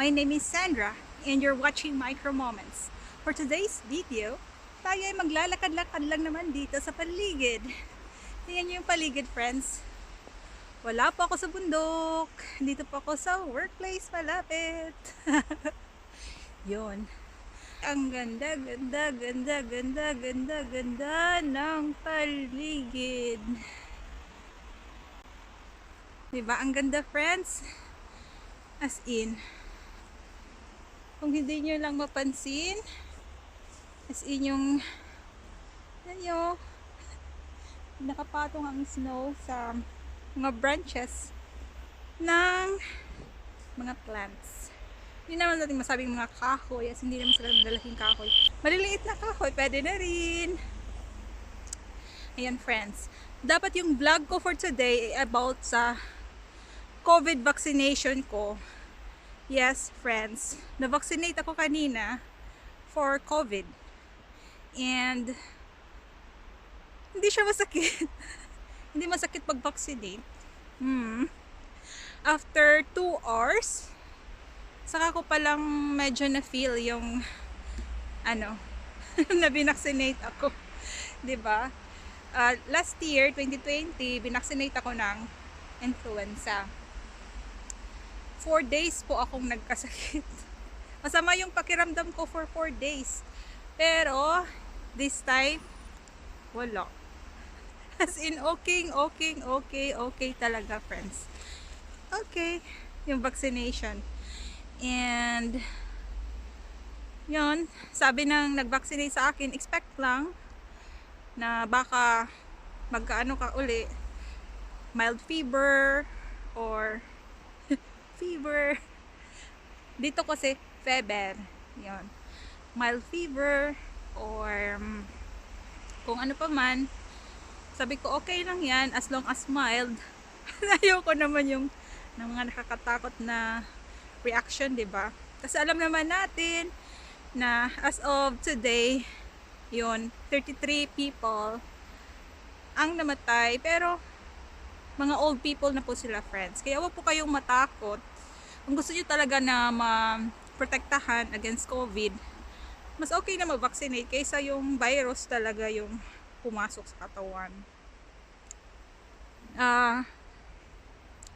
My name is Sandra and you're watching Micro Moments. For today's video, tayo ay maglalakad-lakad lang naman dito sa paligid. Tingnan niyo yung paligid, friends. Wala po ako sa bundok. Dito po ako sa workplace malapit. Yun. Ang ganda, ganda, ganda, ganda, ganda, ganda ng paligid. Diba? Ang ganda, friends. As in, kung hindi nyo lang mapansin, as in yung nakapatong ang snow sa mga branches ng mga plants. Hindi naman natin masabing mga kahoy, as hindi naman sila malaking kahoy. Maliliit na kahoy, pwede na rin. Ayan, friends. Dapat yung vlog ko for today ay about sa COVID vaccination ko. Yes, friends. Na-vaccinate ako kanina for COVID. And hindi siya masakit. Hindi masakit pag-vaccinate. After 2 hours, saka ko palang medyo na-feel yung na binaksinate ako. 'Di ba? Last year, 2020, binaksinate ako ng influenza. 4 days po akong nagkasakit. Masama yung pakiramdam ko for 4 days. Pero, this time, wala. As in, okay talaga, friends. Okay, yung vaccination. And, yun, sabi ng nag-vaccinate sa akin, expect lang na baka magkaano ka uli, mild fever, or fever. Dito kasi fever. Yun. Mild fever or kung ano pa man. Sabi ko okay lang yan as long as mild. Ayoko naman yung ng mga nakakatakot na reaction, 'di ba? Kasi alam naman natin na as of today, yun, 33 people ang namatay, pero mga old people na po sila, friends. Kaya huwag po kayong matakot. Kung gusto nyo talaga na ma-protektahan against COVID, mas okay na mag-vaccinate kaysa yung virus talaga yung pumasok sa katawan.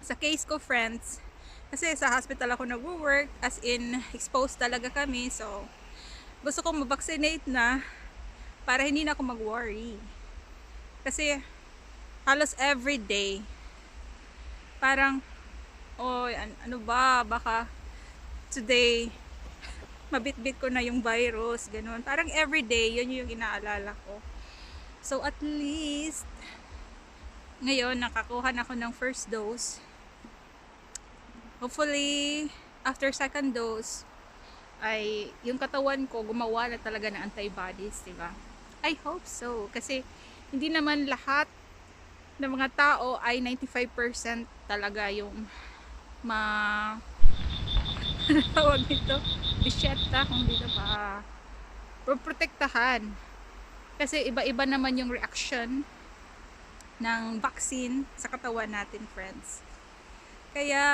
Sa case ko, friends, kasi sa hospital ako nag-work, as in, exposed talaga kami. So, gusto kong ma-vaccinate na para hindi na ako mag-worry. Kasi, halos everyday parang ano ba, baka today mabitbit ko na yung virus, ganun. Parang everyday yun yung inaalala ko. So at least ngayon nakakuha na ako ng first dose. Hopefully after second dose ay yung katawan ko gumawa na talaga ng antibodies, diba? I hope so, kasi hindi naman lahat ng mga tao ay 95% talaga yung tawag nito, bisyeta, kung dito pa protektahan. Kasi iba-iba naman yung reaction ng vaccine sa katawan natin, friends. Kaya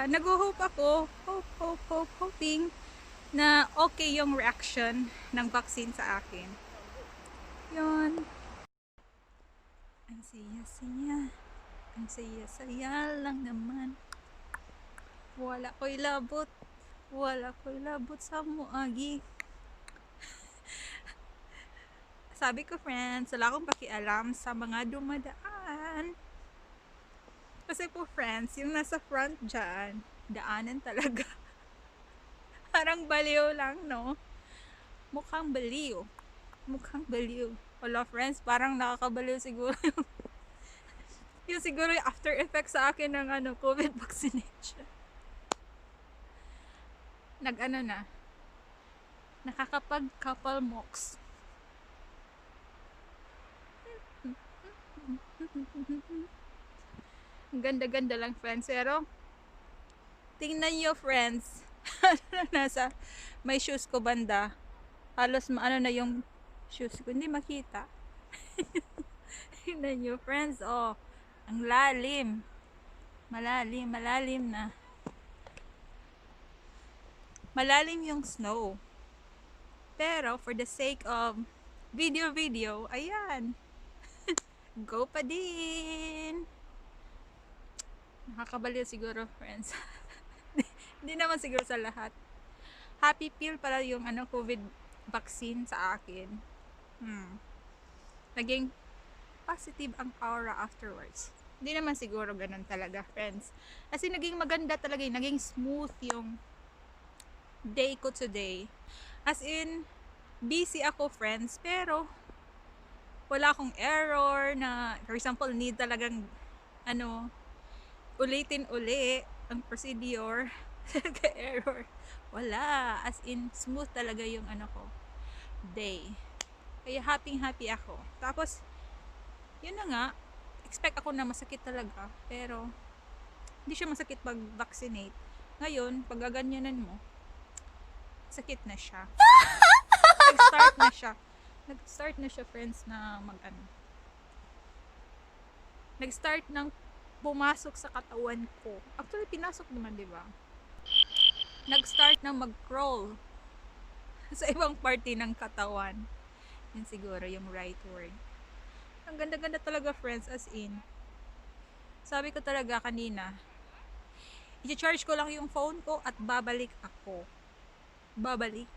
nag-hope ako, hoping na okay yung reaction ng vaccine sa akin. Yun. Ang saya-saya. Ang saya-saya lang naman. Wala ko'y labot. Wala ko'y labot sa muagi. Sabi ko, friends, wala akong pakialam sa mga dumadaan. Kasi po, friends, yung nasa front dyan, daanan talaga. Parang baliw lang, no? Mukhang baliw. Mukhang baliw. Wala, friends, parang nakakabaliw siguro yung siguro yung after effects sa akin ng COVID vaccination. Nakakapag-couple mox. Ang ganda-ganda lang, friends. Pero tingnan nyo, friends, nasa may shoes ko banda. Halos na yung shoes ko, hindi makita. Tingnan nyo, friends, ang lalim. Malalim na. malalim yung snow. Pero for the sake of video, ayan, go pa din. Nakakabaliw siguro, friends. Hindi naman siguro sa lahat. Happy pill pala yung COVID vaccine sa akin. Naging positive ang aura afterwards. Hindi naman siguro ganun talaga, friends. Kasi naging maganda talaga, naging smooth yung day ko today. As in, busy ako, friends, pero wala akong error na, for example, need talagang ulitin uli ang procedure. Error. Wala. As in, smooth talaga yung day. Kaya happy ako. Tapos, yun na nga, expect ako na masakit talaga, pero hindi siya masakit pag vaccinate. Ngayon, pag gaganyanan mo, sakit na siya. Nag-start na siya, friends, na nag-start ng pumasok sa katawan ko. Actually, pinasok naman, di ba? Nag-start na mag-crawl sa ibang party ng katawan. Yun siguro yung right word. Ang ganda-ganda talaga, friends, as in. Sabi ko talaga kanina, i-charge ko lang yung phone ko at babalik ako. Babalik.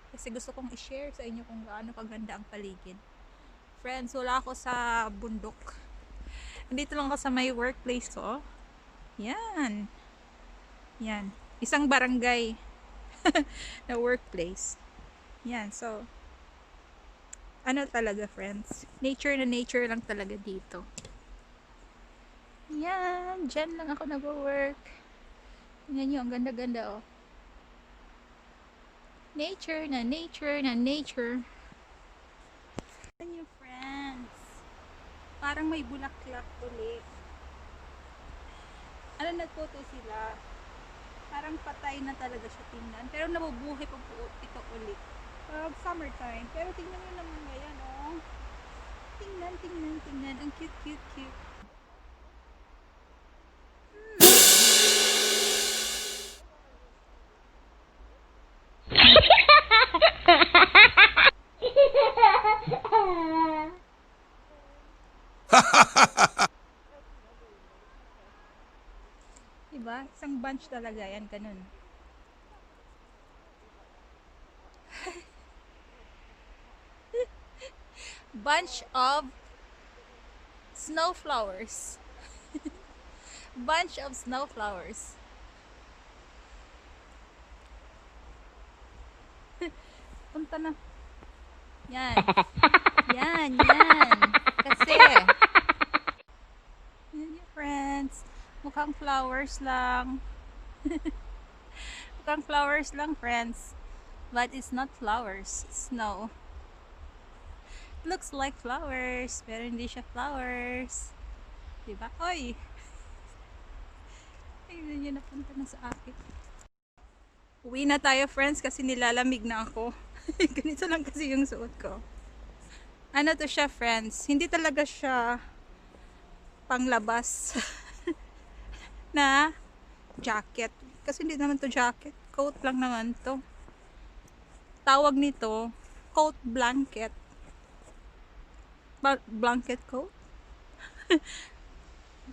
Kasi gusto kong i-share sa inyo kung gaano kaganda ang paligid. Friends, wala ako sa bundok. Dito lang ako sa may workplace ko. Yan. Isang barangay na workplace. Yan, so talaga, friends, nature na nature lang talaga dito. Yan, dyan lang ako nag-work. Tingnan nyo, ang ganda-ganda, oh. Nature na nature. Tingnan nyo, friends, parang may bulaklak ulit. Nagphoto sila, parang patay na talaga siya tingnan, pero nabubuhay pa po ito ulit pag summertime. Pero tingnan nyo naman ngayon, oh. Tingnan, ang cute. Diba? Isang bunch talaga yan, ganun. Bunch of snowflowers. Bunch of snowflowers. Punta na. Yan. Kasi yan yung friends. Mukhang flowers lang. Mukhang flowers lang, friends. But it's not flowers. It's snow. It looks like flowers, pero hindi siya flowers. Diba? Oy! Ayun yun, napunta na sa akin. Uwi na tayo, friends, kasi nilalamig na ako. Ganito lang kasi yung suot ko. To siya, friends? Hindi talaga siya panglabas na jacket. Kasi hindi naman to jacket. Coat lang naman to. Tawag nito, coat blanket. Blanket coat?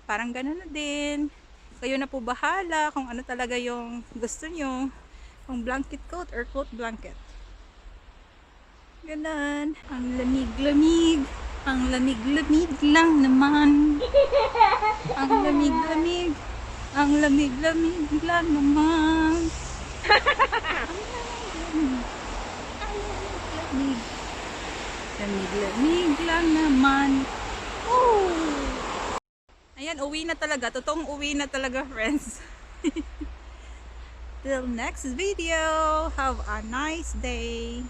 Parang ganun na din. Kayo na po bahala kung ano talaga yung gusto nyo. Kung blanket coat or coat blanket. Ganun. Ang lamig-lamig. Ang lamig-lamig lang naman. Ang lamig-lamig. Ang lamig-lamig lang naman. Lamig lang naman. Ayan, uwi na talaga. Totoong uwi na talaga, friends. Till next video. Have a nice day.